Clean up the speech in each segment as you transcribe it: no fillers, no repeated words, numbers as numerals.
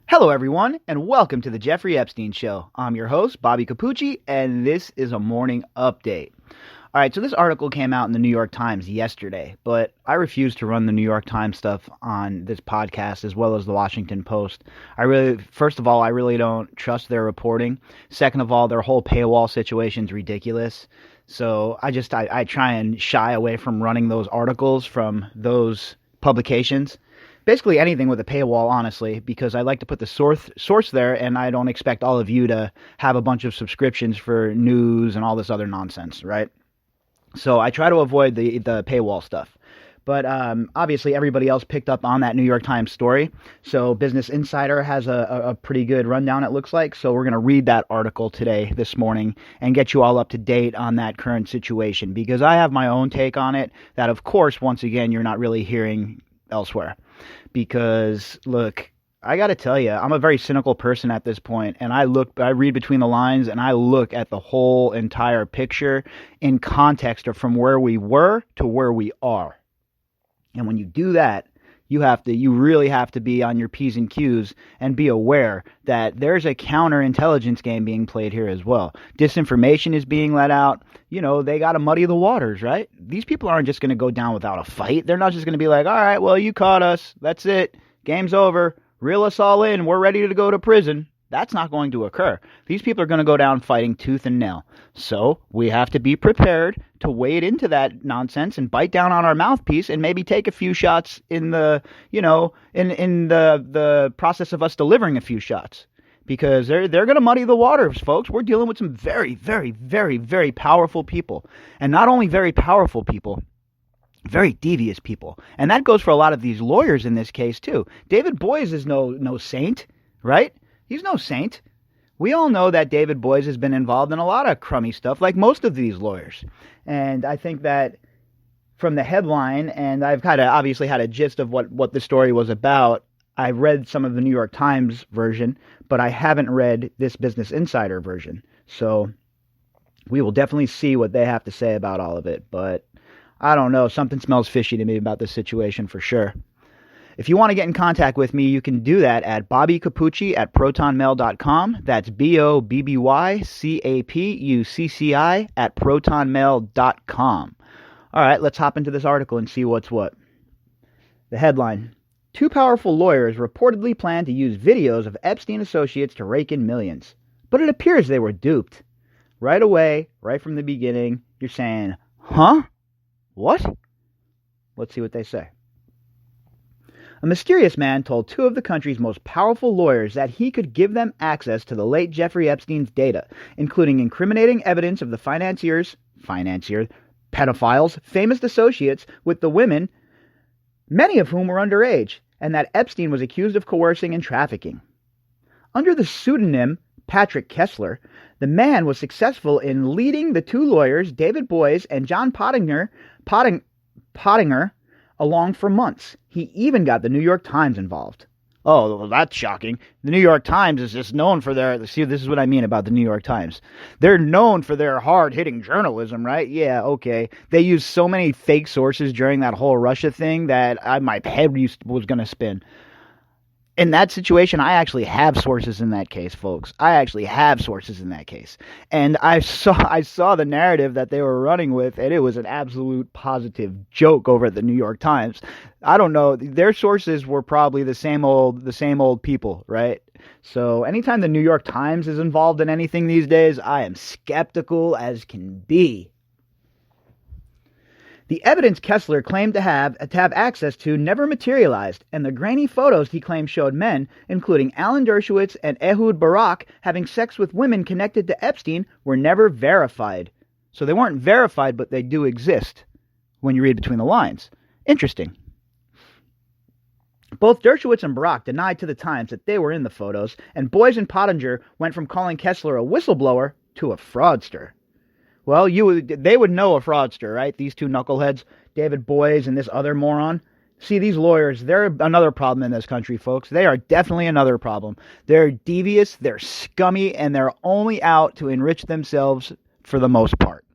Hello, everyone, and welcome to the Jeffrey Epstein Show. I'm your host, Bobbycapucci, and this is a morning update. All right, so this article came out in the New York Times yesterday, but I refuse to run the New York Times stuff on this podcast as well as the Washington Post. First of all, I really don't trust their reporting. Second of all, their whole paywall situation is ridiculous. So I try and shy away from running those articles from those publications. Basically anything with a paywall, honestly, because I like to put the source there, and I don't expect all of you to have a bunch of subscriptions for news and all this other nonsense, right? So I try to avoid the paywall stuff. But obviously everybody else picked up on that New York Times story. So Business Insider has a pretty good rundown, it looks like. So we're going to read that article this morning, and get you all up to date on that current situation, because I have my own take on it that, of course, once again, you're not really hearing elsewhere. Because, look, I got to tell you, I'm a very cynical person at this point, and I read between the lines, and I look at the whole entire picture in context of from where we were to where we are. And when you do that, you really have to be on your P's and Q's and be aware that there's a counterintelligence game being played here as well. Disinformation is being let out. You know, they got to muddy the waters, right? These people aren't just going to go down without a fight. They're not just going to be like, all right, well, you caught us. That's it. Game's over. Reel us all in. We're ready to go to prison. That's not going to occur. These people are going to go down fighting tooth and nail. So we have to be prepared to wade into that nonsense and bite down on our mouthpiece and maybe take a few shots in the process of us delivering a few shots. Because they're going to muddy the waters, folks. We're dealing with some very, very, very, very powerful people. And not only very powerful people, very devious people. And that goes for a lot of these lawyers in this case, too. David Boies is no saint, right? He's no saint. We all know that David Boies has been involved in a lot of crummy stuff, like most of these lawyers. And I think that from the headline, and I've kind of obviously had a gist of what the story was about, I read some of the New York Times version, but I haven't read this Business Insider version. So we will definitely see what they have to say about all of it. But I don't know. Something smells fishy to me about this situation for sure. If you want to get in contact with me, you can do that at bobbycapucci@protonmail.com. That's BOBBYCAPUCCI at protonmail.com. All right, let's hop into this article and see what's what. The headline: Two powerful lawyers reportedly plan to use videos of Epstein associates to rake in millions. But it appears they were duped. Right away, right from the beginning, you're saying, huh? What? Let's see what they say. A mysterious man told two of the country's most powerful lawyers that he could give them access to the late Jeffrey Epstein's data, including incriminating evidence of the pedophiles, famous associates with the women, many of whom were underage, and that Epstein was accused of coercing and trafficking. Under the pseudonym Patrick Kessler, the man was successful in leading the two lawyers, David Boies and John Pottinger, along for months. He even got the New York Times involved. Oh, well, that's shocking. The New York Times is just known for this is what I mean about the New York Times. They're known for their hard-hitting journalism, right? Yeah, okay. They used so many fake sources during that whole Russia thing that my head was going to spin. In that situation, I actually have sources in that case, folks. I actually have sources in that case. And I saw the narrative that they were running with, and it was an absolute positive joke over at the New York Times. I don't know. Their sources were probably the same old people, right? So anytime the New York Times is involved in anything these days, I am skeptical as can be. The evidence Kessler claimed to have access to never materialized, and the grainy photos he claimed showed men, including Alan Dershowitz and Ehud Barak, having sex with women connected to Epstein, were never verified. So they weren't verified, but they do exist when you read between the lines. Interesting. Both Dershowitz and Barak denied to the Times that they were in the photos, and Boies and Pottinger went from calling Kessler a whistleblower to a fraudster. Well, they would know a fraudster, right? These two knuckleheads, David Boies and this other moron. See, these lawyers, they're another problem in this country, folks. They are definitely another problem. They're devious, they're scummy, and they're only out to enrich themselves for the most part.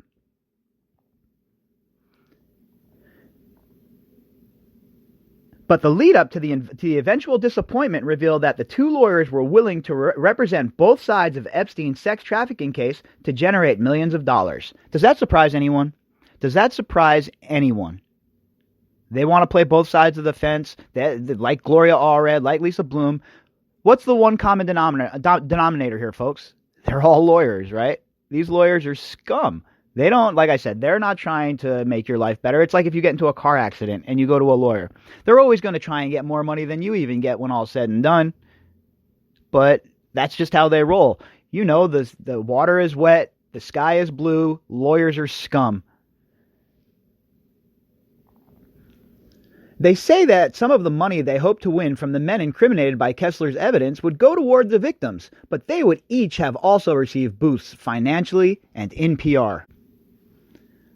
But the lead up to the eventual disappointment revealed that the two lawyers were willing to represent both sides of Epstein's sex trafficking case to generate millions of dollars. Does that surprise anyone? Does that surprise anyone? They want to play both sides of the fence, like Gloria Allred, like Lisa Bloom. What's the one common denominator here, folks? They're all lawyers, right? These lawyers are scum. They don't, like I said, they're not trying to make your life better. It's like if you get into a car accident and you go to a lawyer. They're always going to try and get more money than you even get when all's said and done. But that's just how they roll. You know, the water is wet, the sky is blue, lawyers are scum. They say that some of the money they hope to win from the men incriminated by Kessler's evidence would go toward the victims, but they would each have also received boosts financially and in PR.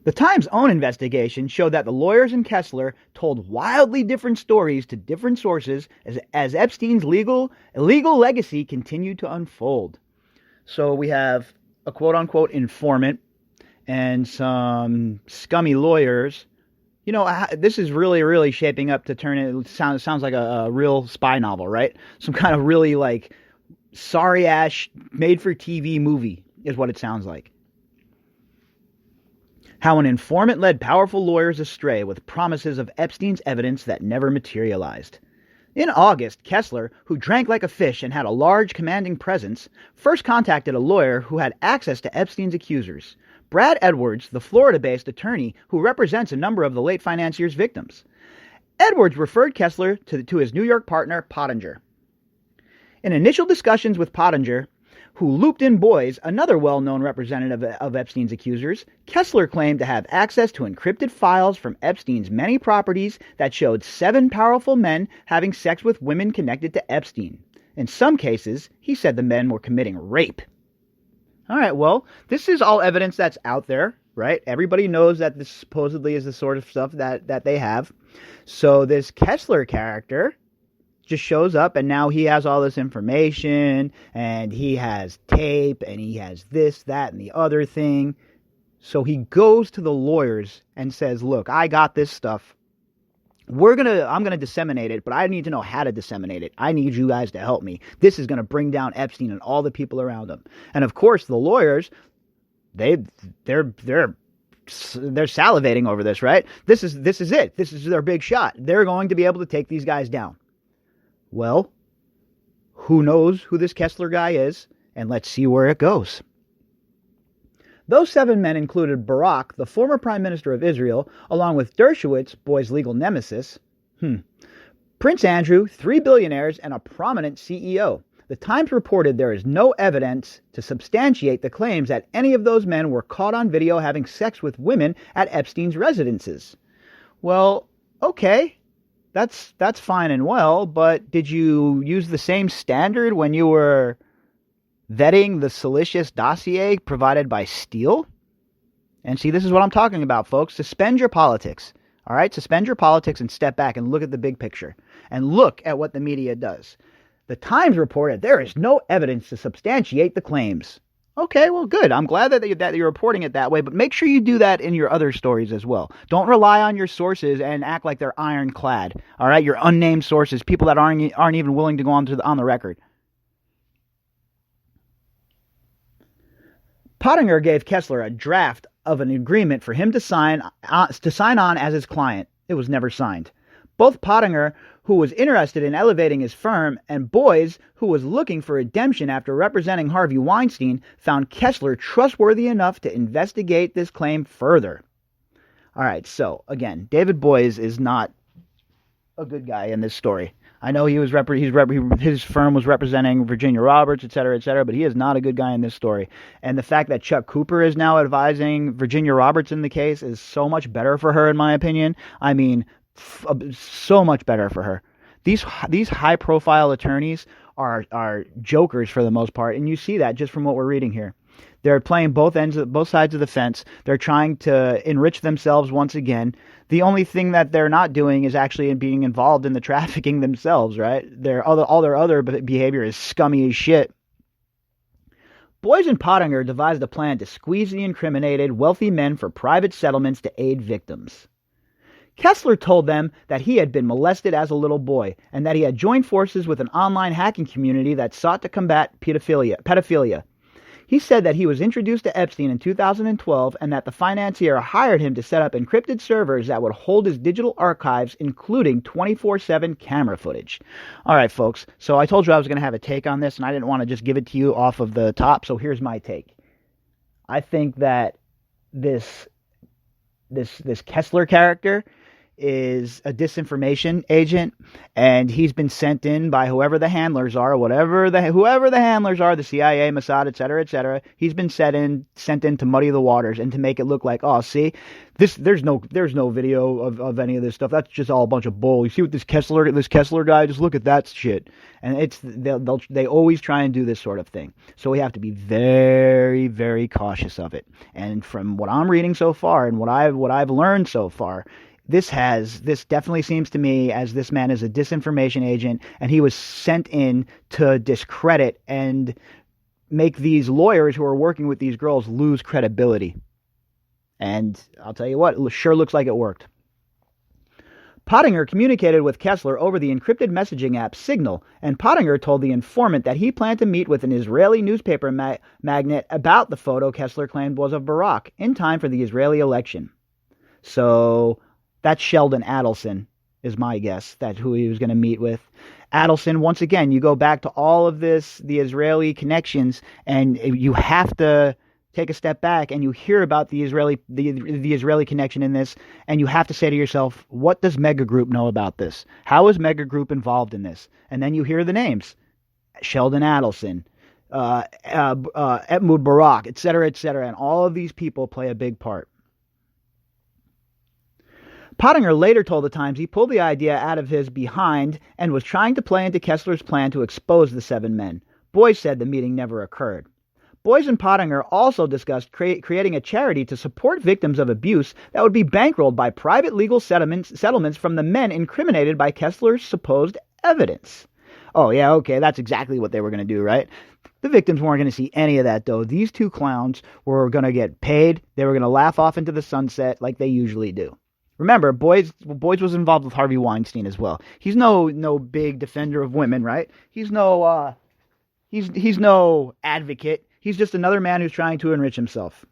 The Times' own investigation showed that the lawyers and Kessler told wildly different stories to different sources as Epstein's illegal legacy continued to unfold. So we have a quote-unquote informant and some scummy lawyers. You know, this is really, really shaping up to turn it sounds like a real spy novel, right? Some kind of really like sorry-ass made-for-TV movie is what it sounds like. How an informant led powerful lawyers astray with promises of Epstein's evidence that never materialized. In August, Kessler, who drank like a fish and had a large, commanding presence, first contacted a lawyer who had access to Epstein's accusers, Brad Edwards, the Florida-based attorney who represents a number of the late financier's victims. Edwards referred Kessler to his New York partner, Pottinger. In initial discussions with Pottinger, who looped in Boies, another well-known representative of Epstein's accusers, Kessler claimed to have access to encrypted files from Epstein's many properties that showed 7 powerful men having sex with women connected to Epstein. In some cases, he said the men were committing rape. All right, well, this is all evidence that's out there, right? Everybody knows that this supposedly is the sort of stuff that they have. So this Kessler character just shows up, and now he has all this information, and he has tape, and he has this, that, and the other thing. So he goes to the lawyers and says, look, I got this stuff. I'm gonna disseminate it, but I need to know how to disseminate it. I need you guys to help me. This is gonna bring down Epstein and all the people around him. And of course, the lawyers, they're salivating over this, right? This is it. This is their big shot. They're going to be able to take these guys down. Well, who knows who this Kessler guy is, and let's see where it goes. Those 7 men included Barak, the former Prime Minister of Israel, along with Dershowitz, Boies' legal nemesis, Prince Andrew, 3 billionaires, and a prominent CEO. The Times reported there is no evidence to substantiate the claims that any of those men were caught on video having sex with women at Epstein's residences. Well, okay. That's fine and well, but did you use the same standard when you were vetting the salacious dossier provided by Steele? And see, this is what I'm talking about, folks. Suspend your politics. All right? Suspend your politics and step back and look at the big picture. And look at what the media does. The Times reported there is no evidence to substantiate the claims. Okay, well, good. I'm glad that you're reporting it that way, but make sure you do that in your other stories as well. Don't rely on your sources and act like they're ironclad. All right, your unnamed sources, people that aren't even willing to go on the record. Pottinger gave Kessler a draft of an agreement for him to sign on as his client. It was never signed. Both Pottinger, who was interested in elevating his firm, and Boies, who was looking for redemption after representing Harvey Weinstein, found Kessler trustworthy enough to investigate this claim further. All right, so again, David Boies is not a good guy in this story. I know his firm was representing Virginia Roberts, et cetera, but he is not a good guy in this story. And the fact that Chuck Cooper is now advising Virginia Roberts in the case is so much better for her, in my opinion. I mean, so much better for her. These high-profile attorneys are jokers for the most part, and you see that just from what we're reading here. They're playing both sides of the fence. They're trying to enrich themselves once again. The only thing that they're not doing is actually being involved in the trafficking themselves, right? All their other behavior is scummy as shit. Boies and Pottinger devised a plan to squeeze the incriminated wealthy men for private settlements to aid victims. Kessler told them that he had been molested as a little boy and that he had joined forces with an online hacking community that sought to combat pedophilia. He said that he was introduced to Epstein in 2012 and that the financier hired him to set up encrypted servers that would hold his digital archives, including 24/7 camera footage. All right, folks, so I told you I was going to have a take on this, and I didn't want to just give it to you off of the top, so here's my take. I think that this Kessler character is a disinformation agent, and he's been sent in by whoever the handlers are, whoever the handlers are, the CIA, Mossad, etc. He's been sent in to muddy the waters and to make it look like, oh, see, there's no video of any of this stuff. That's just all a bunch of bull. You see what this Kessler guy? Just look at that shit. And they always try and do this sort of thing. So we have to be very, very cautious of it. And from what I'm reading so far and what I've learned so far, this definitely seems to me as this man is a disinformation agent, and he was sent in to discredit and make these lawyers who are working with these girls lose credibility. And I'll tell you what, it sure looks like it worked. Pottinger communicated with Kessler over the encrypted messaging app Signal, and Pottinger told the informant that he planned to meet with an Israeli newspaper magnate about the photo Kessler claimed was of Barack in time for the Israeli election. So that's Sheldon Adelson, is my guess. That's who he was going to meet with. Adelson, once again, you go back to all of this, the Israeli connections, and you have to take a step back and you hear about the Israeli connection in this, and you have to say to yourself, what does Mega Group know about this? How is Mega Group involved in this? And then you hear the names. Sheldon Adelson, Ehud Barak, etc., and all of these people play a big part. Pottinger later told the Times he pulled the idea out of his behind and was trying to play into Kessler's plan to expose the 7 men. Boies said the meeting never occurred. Boies and Pottinger also discussed creating a charity to support victims of abuse that would be bankrolled by private legal settlements from the men incriminated by Kessler's supposed evidence. Oh, yeah, okay, that's exactly what they were going to do, right? The victims weren't going to see any of that, though. These 2 clowns were going to get paid. They were going to laugh off into the sunset like they usually do. Remember, Boies was involved with Harvey Weinstein as well. He's no big defender of women, right? He's no advocate. He's just another man who's trying to enrich himself.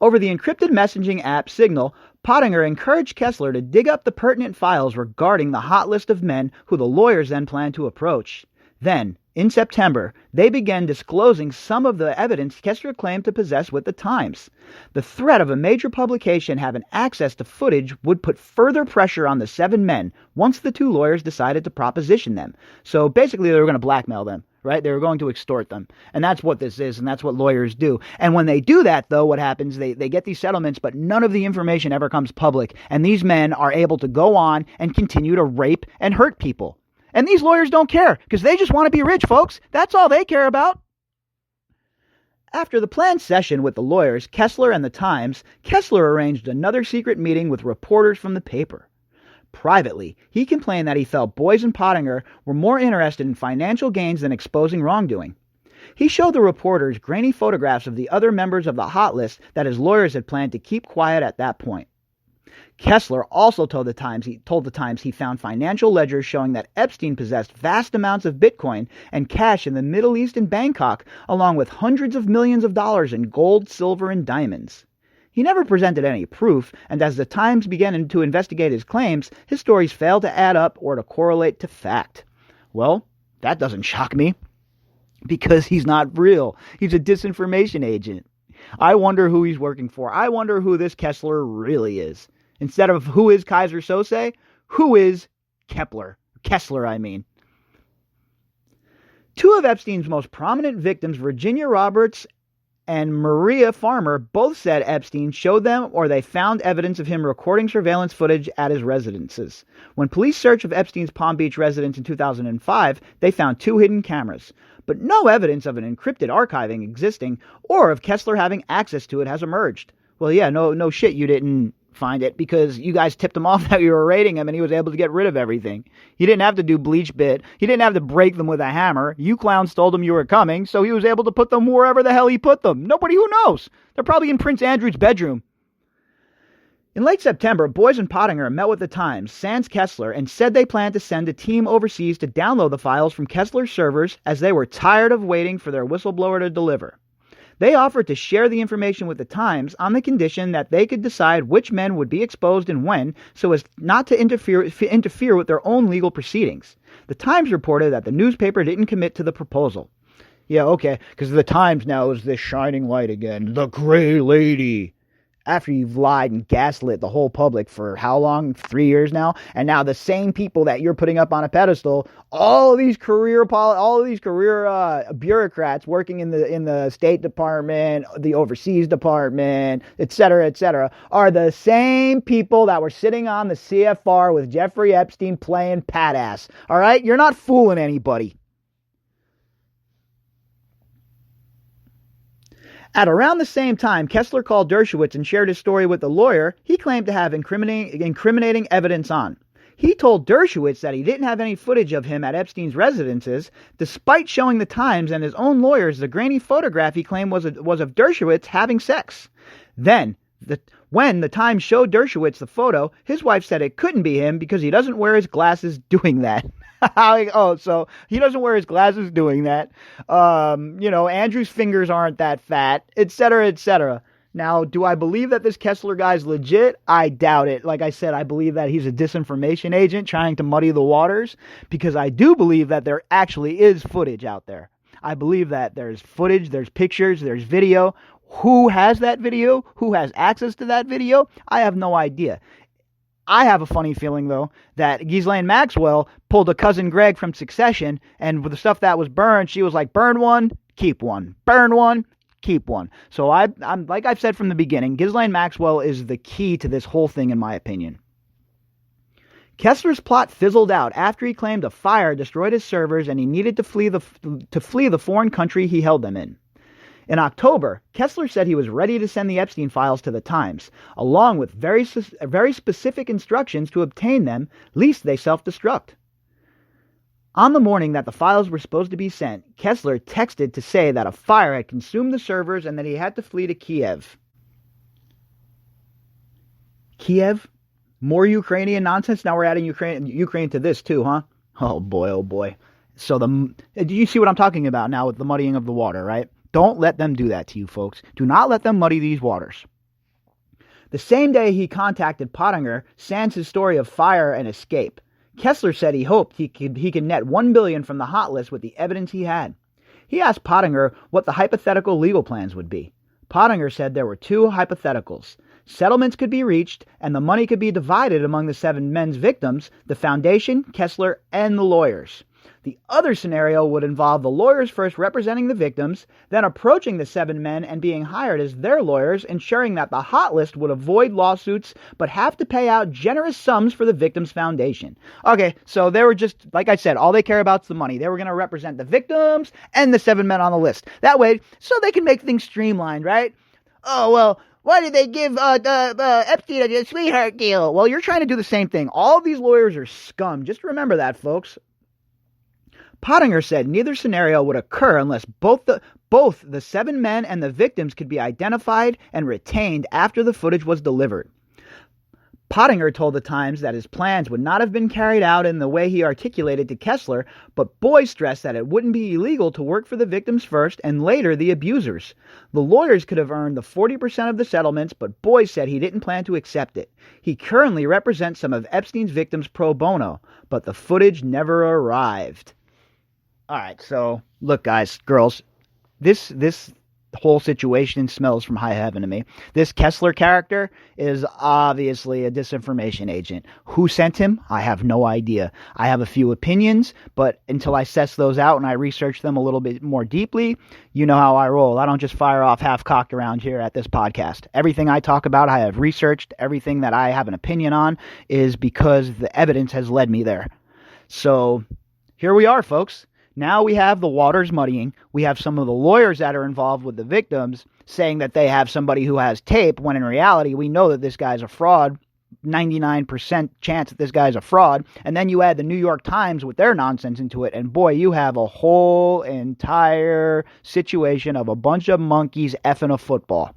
Over the encrypted messaging app Signal, Pottinger encouraged Kessler to dig up the pertinent files regarding the hot list of men who the lawyers then planned to approach. Then, in September, they began disclosing some of the evidence Kessler claimed to possess with the Times. The threat of a major publication having access to footage would put further pressure on the 7 men once the 2 lawyers decided to proposition them. So basically, they were going to blackmail them, right? They were going to extort them. And that's what this is, and that's what lawyers do. And when they do that, though, what happens, they get these settlements, but none of the information ever comes public. And these men are able to go on and continue to rape and hurt people. And these lawyers don't care, because they just want to be rich, folks. That's all they care about. After the planned session with the lawyers, Kessler and the Times, Kessler arranged another secret meeting with reporters from the paper. Privately, he complained that he felt Boies and Pottinger were more interested in financial gains than exposing wrongdoing. He showed the reporters grainy photographs of the other members of the hot list that his lawyers had planned to keep quiet at that point. Kessler also told the Times he found financial ledgers showing that Epstein possessed vast amounts of Bitcoin and cash in the Middle East and Bangkok, along with hundreds of millions of dollars in gold, silver, and diamonds. He never presented any proof, and as the Times began to investigate his claims, his stories failed to add up or to correlate to fact. Well, that doesn't shock me, because he's not real. He's a disinformation agent. I wonder who he's working for. I wonder who this Kessler really is. Instead of who is Kaiser Sose, who is Kessler, I mean. 2 of Epstein's most prominent victims, Virginia Roberts and Maria Farmer, both said Epstein showed them or they found evidence of him recording surveillance footage at his residences. When police searched of Epstein's Palm Beach residence in 2005, they found 2 hidden cameras. But no evidence of an encrypted archiving existing or of Kessler having access to it has emerged. Well, yeah, no shit, you didn't find it, because you guys tipped him off that you were raiding him and he was able to get rid of everything. He didn't have to do bleach bit. He didn't have to break them with a hammer. You clowns told him you were coming, so he was able to put them wherever the hell he put them. Nobody who knows. They're probably in Prince Andrew's bedroom. In late September, Boies and Pottinger met with the Times, sans Kessler, and said they planned to send a team overseas to download the files from Kessler's servers as they were tired of waiting for their whistleblower to deliver. They offered to share the information with the Times on the condition that they could decide which men would be exposed and when, so as not to interfere with their own legal proceedings. The Times reported that the newspaper didn't commit to the proposal. Yeah, okay, because the Times now is this shining light again, the Gray Lady. After you've lied and gaslit the whole public for how long? 3 years now? And now the same people that you're putting up on a pedestal, all of these career bureaucrats working in the State Department, the Overseas Department, etc., are the same people that were sitting on the CFR with Jeffrey Epstein playing pat-ass. All right? You're not fooling anybody. At around the same time, Kessler called Dershowitz and shared his story with the lawyer he claimed to have incriminating evidence on. He told Dershowitz that he didn't have any footage of him at Epstein's residences, despite showing the Times and his own lawyers the grainy photograph he claimed was of Dershowitz having sex. Then, when the Times showed Dershowitz the photo, his wife said it couldn't be him because he doesn't wear his glasses doing that. Oh, so he doesn't wear his glasses doing that. Andrew's fingers aren't that fat, etc. Now, do I believe that this Kessler guy's legit? I doubt it. Like I said, I believe that he's a disinformation agent trying to muddy the waters, because I do believe that there actually is footage out there. I believe that there's footage, there's pictures, there's video. Who has that video? Who has access to that video? I have no idea. I have a funny feeling, though, that Ghislaine Maxwell pulled a cousin Greg from Succession, and with the stuff that was burned, she was like, burn one, keep one. Burn one, keep one. So I'm like I've said from the beginning, Ghislaine Maxwell is the key to this whole thing, in my opinion. Kessler's plot fizzled out after he claimed a fire destroyed his servers and he needed to flee the foreign country he held them in. In October, Kessler said he was ready to send the Epstein files to the Times, along with very specific instructions to obtain them, lest they self-destruct. On the morning that the files were supposed to be sent, Kessler texted to say that a fire had consumed the servers and that he had to flee to Kiev. Kiev? More Ukrainian nonsense? Now we're adding Ukraine to this too, huh? Oh boy. So do you see what I'm talking about now with the muddying of the water, right? Don't let them do that to you, folks. Do not let them muddy these waters. The same day he contacted Pottinger, sans his story of fire and escape. Kessler said he hoped he could net $1 billion from the hot list with the evidence he had. He asked Pottinger what the hypothetical legal plans would be. Pottinger said there were two hypotheticals. Settlements could be reached, and the money could be divided among the 7 men's victims, the foundation, Kessler, and the lawyers. The other scenario would involve the lawyers first representing the victims, then approaching the 7 men and being hired as their lawyers, ensuring that the hot list would avoid lawsuits but have to pay out generous sums for the victims' foundation. Okay, so they were just, like I said, all they care about is the money. They were going to represent the victims and the 7 men on the list. That way, so they can make things streamlined, right? Oh, well, why did they give Epstein a sweetheart deal? Well, you're trying to do the same thing. All of these lawyers are scum. Just remember that, folks. Pottinger said neither scenario would occur unless both the 7 men and the victims could be identified and retained after the footage was delivered. Pottinger told the Times that his plans would not have been carried out in the way he articulated to Kessler, but Boies stressed that it wouldn't be illegal to work for the victims first and later the abusers. The lawyers could have earned the 40% of the settlements, but Boies said he didn't plan to accept it. He currently represents some of Epstein's victims pro bono, but the footage never arrived. All right, so look, guys, girls, this whole situation smells from high heaven to me. This Kessler character is obviously a disinformation agent. Who sent him? I have no idea. I have a few opinions, but until I suss those out and I research them a little bit more deeply, you know how I roll. I don't just fire off half-cocked around here at this podcast. Everything I talk about, I have researched. Everything that I have an opinion on is because the evidence has led me there. So here we are, folks. Now we have the waters muddying. We have some of the lawyers that are involved with the victims saying that they have somebody who has tape, when in reality we know that this guy's a fraud. 99% chance that this guy's a fraud. And then you add the New York Times with their nonsense into it, and boy, you have a whole entire situation of a bunch of monkeys effing a football.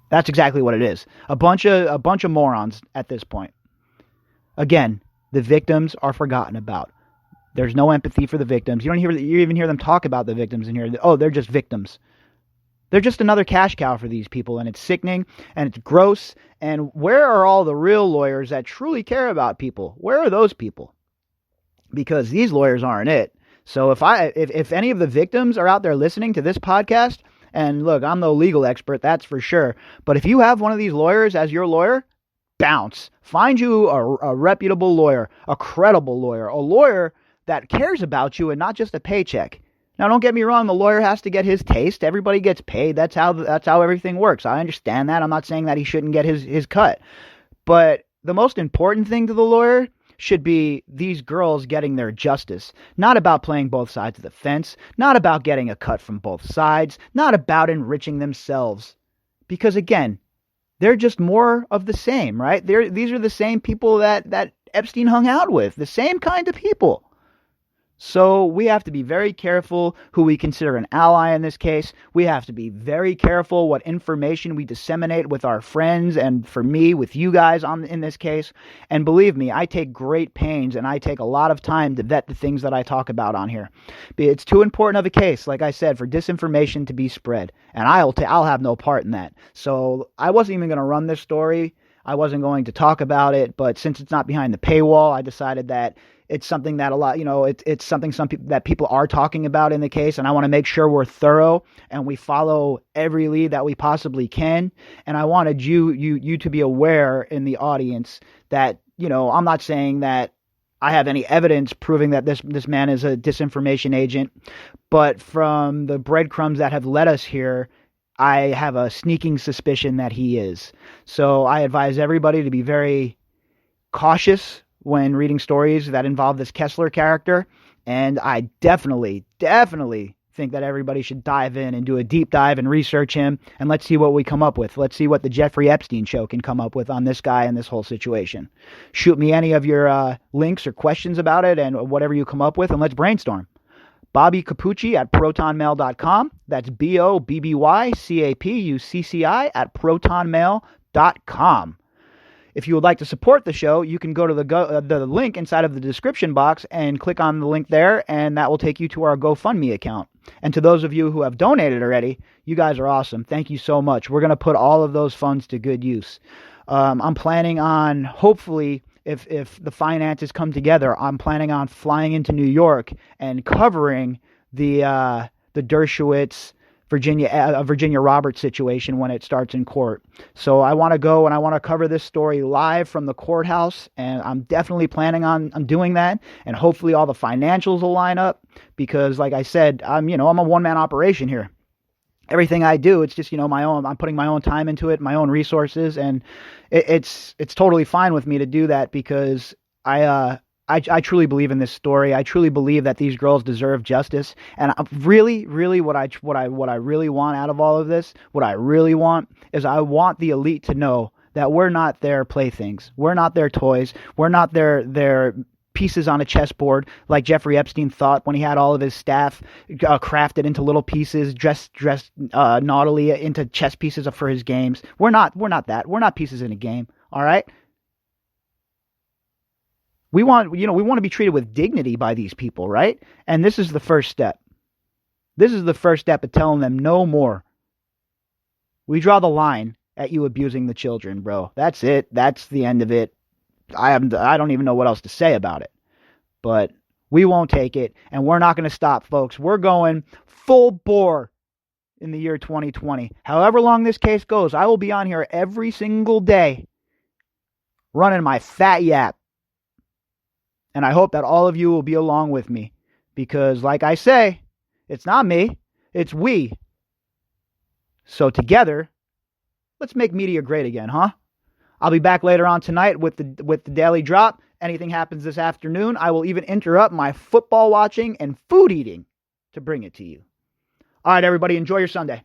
That's exactly what it is. A bunch of morons at this point. Again, the victims are forgotten about. There's no empathy for the victims. You even hear them talk about the victims in here. Oh, they're just victims. They're just another cash cow for these people, and it's sickening, and it's gross. And where are all the real lawyers that truly care about people? Where are those people? Because these lawyers aren't it. So if any of the victims are out there listening to this podcast, and look, I'm no legal expert, that's for sure, but if you have one of these lawyers as your lawyer, bounce. Find you a reputable lawyer, a credible lawyer, a lawyer that cares about you and not just a paycheck. Now, don't get me wrong, the lawyer has to get his taste. Everybody gets paid. That's how everything works. I understand that. I'm not saying that he shouldn't get his cut. But the most important thing to the lawyer should be these girls getting their justice. Not about playing both sides of the fence. Not about getting a cut from both sides. Not about enriching themselves. Because again, they're just more of the same, right? These are the same people that Epstein hung out with. The same kind of people. So we have to be very careful who we consider an ally in this case. We have to be very careful what information we disseminate with our friends, and for me, with you guys in this case. And believe me, I take great pains and I take a lot of time to vet the things that I talk about on here. It's too important of a case, like I said, for disinformation to be spread, and I'll have no part in that. So I wasn't even going to run this story. I wasn't going to talk about it, but since it's not behind the paywall, I decided that it's something that it's something that people are talking about in the case, and I want to make sure we're thorough and we follow every lead that we possibly can. And I wanted you to be aware in the audience that, I'm not saying that I have any evidence proving that this man is a disinformation agent, but from the breadcrumbs that have led us here, I have a sneaking suspicion that he is. So I advise everybody to be very cautious when reading stories that involve this Kessler character. And I definitely think that everybody should dive in and do a deep dive and research him. And let's see what we come up with. Let's see what the Jeffrey Epstein show can come up with on this guy and this whole situation. Shoot me any of your links or questions about it and whatever you come up with, and let's brainstorm. Bobbycapucci at protonmail.com. That's BOBBYCAPUCCI at protonmail.com. If you would like to support the show, you can go to the link inside of the description box and click on the link there, and that will take you to our GoFundMe account. And to those of you who have donated already, you guys are awesome. Thank you so much. We're going to put all of those funds to good use. I'm planning on, hopefully, if the finances come together, I'm planning on flying into New York and covering the Dershowitz Virginia Roberts situation when it starts in court. So I want to go and I want to cover this story live from the courthouse, and I'm definitely planning on doing that, and hopefully all the financials will line up, because like I said, I'm a one-man operation here. Everything I do, it's just, my own. I'm putting my own time into it, my own resources, and it's totally fine with me to do that, because I truly believe in this story. I truly believe that these girls deserve justice. And really what I really want out of all of this, what I really want is I want the elite to know that we're not their playthings. We're not their toys. We're not their pieces on a chessboard like Jeffrey Epstein thought when he had all of his staff crafted into little pieces, dressed naughtily into chess pieces for his games. We're not that. We're not pieces in a game. All right. We want to be treated with dignity by these people, right? And this is the first step. This is the first step of telling them no more. We draw the line at you abusing the children, bro. That's it. That's the end of it. I don't even know what else to say about it. But we won't take it, and we're not going to stop, folks. We're going full bore in the year 2020. However long this case goes, I will be on here every single day running my fat yap. And I hope that all of you will be along with me, because like I say, it's not me, it's we. So together, let's make media great again, huh? I'll be back later on tonight with the Daily Drop. Anything happens this afternoon, I will even interrupt my football watching and food eating to bring it to you. All right, everybody, enjoy your Sunday.